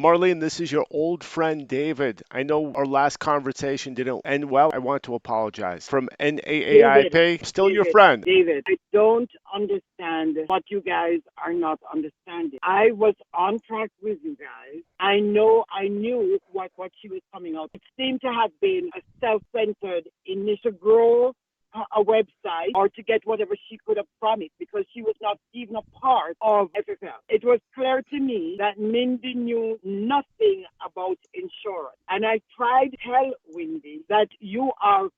Marlene, this is your old friend David. I know our last conversation didn't end well. I want to apologize. From David, NAAIP, still your David, friend. David, I don't understand what you guys are not understanding. I was on track with you guys. I knew what she was coming out. It seemed to have been a self-centered initial grow a website or to get whatever she could have promised because she was not even a part of FFL. It was clear to me that Mindy knew nothing about insurance. And I tried to tell Wendy that you are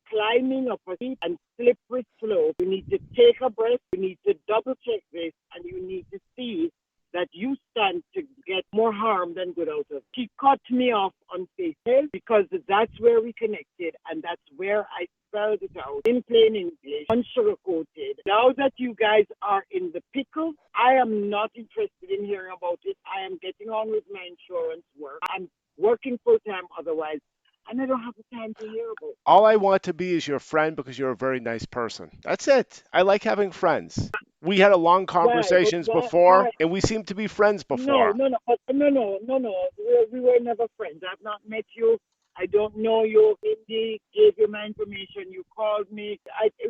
climbing up a steep and slippery slope. You need to take a breath. You need to double check this, and you need to see that you stand to get more harm than good out of. She cut me off on Facebook because that's where we connected, and that's where I spelled it out in plain English, unsugarcoated. Now that you guys are in the pickle, I am not interested in hearing about it. I am getting on with my insurance work. I'm working full time otherwise, and I don't have the time to hear about it. All I want to be is your friend because you're a very nice person. That's it. I like having friends. We had a long Why? But conversations why? before, and we seem to be friends No, before. no, no, no, no, no, no. We were never friends. I've not met you. I don't know you. Mindy gave you my information. You called me.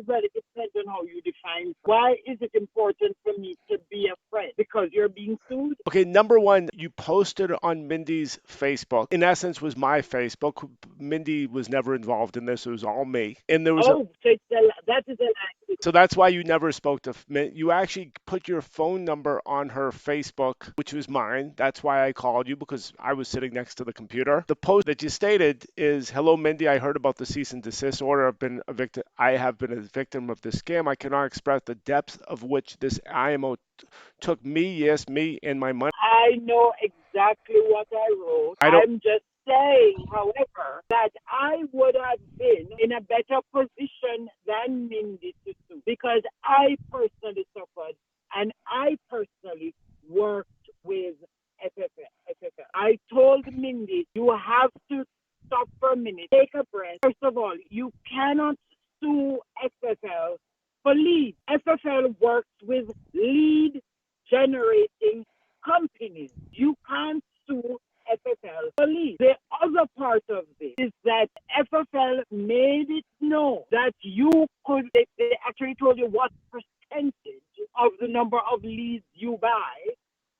Well, it depends on how you define. Why is it important for me to be a friend? Because you're being sued? Okay, number one, you posted on Mindy's Facebook. In essence, was my Facebook. Mindy was never involved in this. It was all me. And there was a Oh, so that is a lie. So that's why you never spoke to. You actually put your phone number on her Facebook, which was mine. That's why I called you because I was sitting next to the computer. The post that you stated is, "Hello, Mindy. I heard about the cease and desist order. I've been a victim. I have been a victim of this scam. I cannot express the depth of which this IMO took me, yes, me, and my money. I know exactly what I wrote. I don't. I'm just saying, however, that I would have been in a better position than Mindy to sue because I personally suffered and I personally worked with FFL. I told Mindy, you have to stop for a minute, take a breath. First of all, you cannot sue FFL for lead. FFL works with lead generating companies. You can't sue FFL police. The other part of this is that FFL made it known that they actually told you what percentage of the number of leads you buy.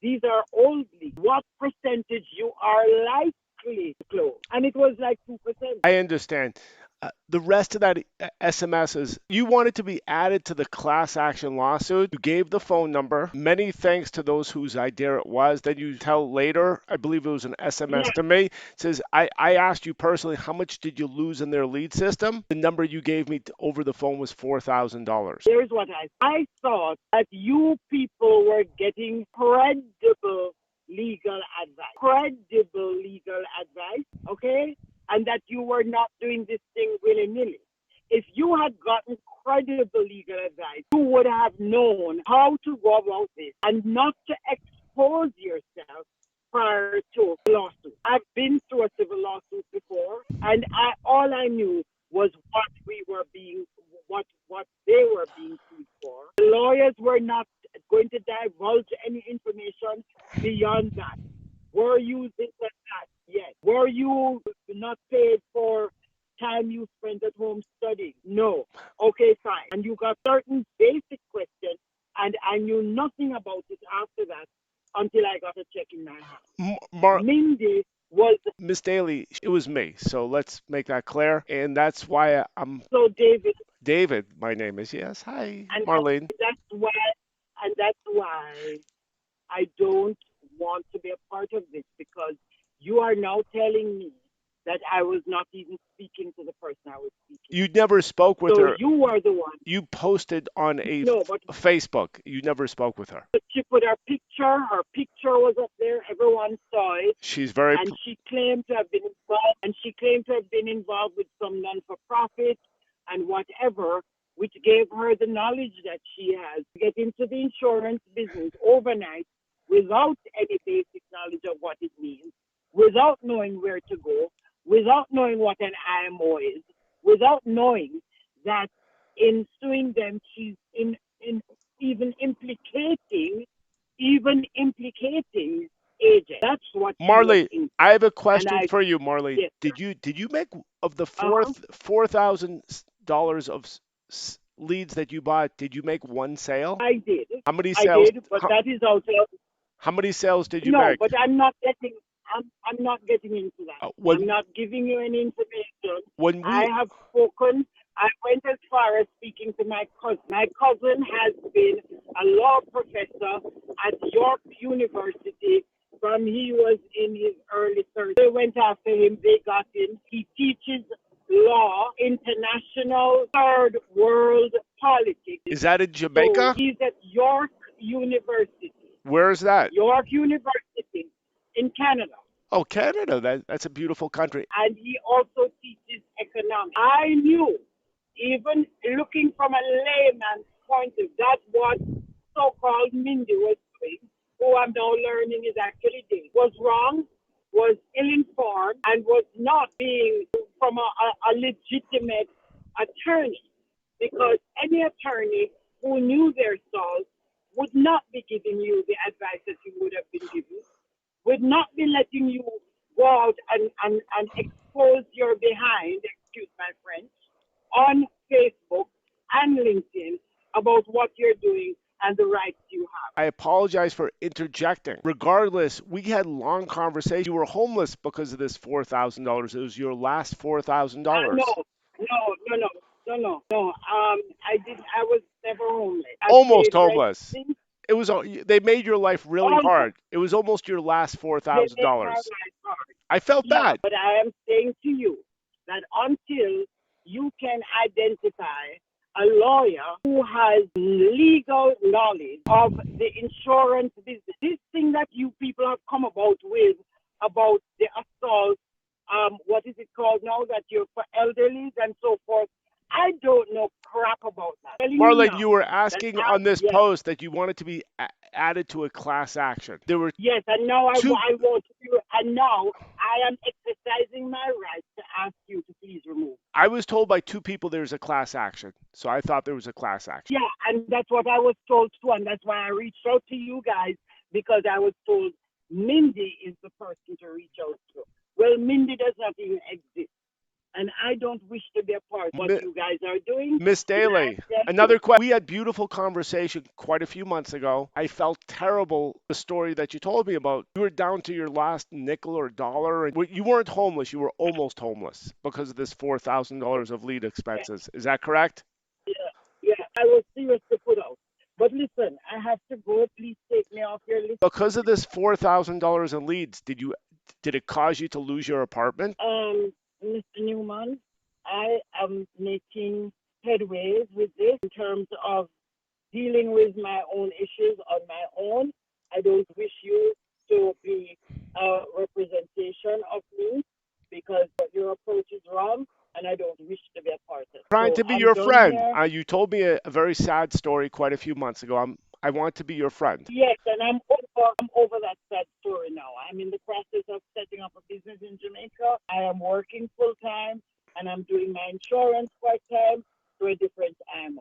These are old leads. What percentage you are likely to close. And it was like 2%. I understand. The rest of that SMS is you wanted to be added to the class action lawsuit. You gave the phone number. Many thanks to those whose idea it was. Then you tell later, I believe it was an SMS Yeah. to me, says, I asked you personally, how much did you lose in their lead system? The number you gave me over the phone was $4,000. Here's what I thought that you people were getting credible legal advice. Credible legal advice, okay? And that you were not doing this thing willy nilly. If you had gotten credible legal advice, you would have known how to go about this and not to expose yourself prior to a lawsuit. I've been through a civil lawsuit before, and all I knew was what they were being sued for. The lawyers were not going to divulge any information beyond that. Were you this and that? Yes. Were you not paid for time you spent at home studying? No. Okay, fine. And you got certain basic questions, and I knew nothing about it after that until I got a check in my hand. Mar- Mindy was Miss Daley, it was me. So let's make that clear. And that's why I'm so David, David. My name is, yes. Hi, and Marlene. that's why I don't want to be a part of this because you are now telling me that I was not even speaking to the person I was speaking You never spoke to. with So her. you were the one. You posted on No, but Facebook. You never spoke with her. she put her picture was up there, everyone saw it, She's very. and she claimed to have been involved, with some non-for-profit and whatever, which gave her the knowledge that she has to get into the insurance business overnight without any basic knowledge of what it means, without knowing where to go, without knowing what an IMO is, without knowing that in suing them, she's in even implicating agent. That's what she was Marlene, into. I have a And question I, for you, Marlene. yes, Did you make of the uh-huh, $4,000 of leads that you bought? Did you make one sale? I did. How many I sales? did, but that is out of, How many sales did you no, make? but I'm not getting into that. I'm When not giving you any information. when I we have spoken. I went as far as speaking to my cousin. My cousin has been a law professor at York University from he was in his early 30s. They went after him. They got him. He teaches law, international, third world politics. is that in So Jamaica? he's at York University. Where is that? York University in Canada. Oh, Canada. That's a beautiful country. And he also teaches economics. I knew, even looking from a layman's point of view, that what so-called Mindy was doing, who I'm now learning is actually Daley, was wrong, was ill-informed, and was not being from a legitimate attorney. Because any attorney who knew their source would not be giving you the advice that you would have been given, would not be letting you go out and expose your behind, excuse my French, on Facebook and LinkedIn about what you're doing and the rights you have. I apologize for interjecting. Regardless, we had long conversations. You were homeless because of this $4,000. It was your last No, $4,000. no. I didn't. I was never homeless. I Almost paid rent. homeless. It was they made your life really Almost. hard. It was almost your last four They thousand made my dollars. life hard. I felt Yeah, bad. but I am saying to you that until you can identify a lawyer who has legal knowledge of the insurance business, this thing that you people have come about with about the assault, what is it called now that you're for elderly and so forth, I don't know crap about that. I'm telling you Marlon, now you were that asking on this yes, post that you wanted to be added to a class action. There were yes, and now two. I want to, and now I am exercising my right to ask you to please remove. I was told by two people there's a class action, so I thought there was a class action. Yeah, and that's what I was told too, and that's why I reached out to you guys because I was told Mindy is the person to reach out to. Well, Mindy does not even exist, and I don't wish to be a part of what you guys are doing. Miss Daley, another question. We had beautiful conversation quite a few months ago. I felt terrible the story that you told me about. You were down to your last nickel or dollar, and you weren't homeless. You were almost homeless because of this $4,000 of lead expenses. Is that correct? Yeah, yeah, I was serious to put out. But listen, I have to go. Please take me off your list. Because of this $4,000 in leads, did it cause you to lose your apartment? Mr. Newman, I am making headways with this in terms of dealing with my own issues on my own. I don't wish you to be a representation of me because your approach is wrong and I don't wish to be a part of it. Trying So to be I'm your done friend. here. You told me a very sad story quite a few months ago. I want to be your friend. Yes, and I'm over that sad story now. I'm in the process of setting up a business in Jamaica. I am working full time and I'm doing my insurance part time to a different IMO.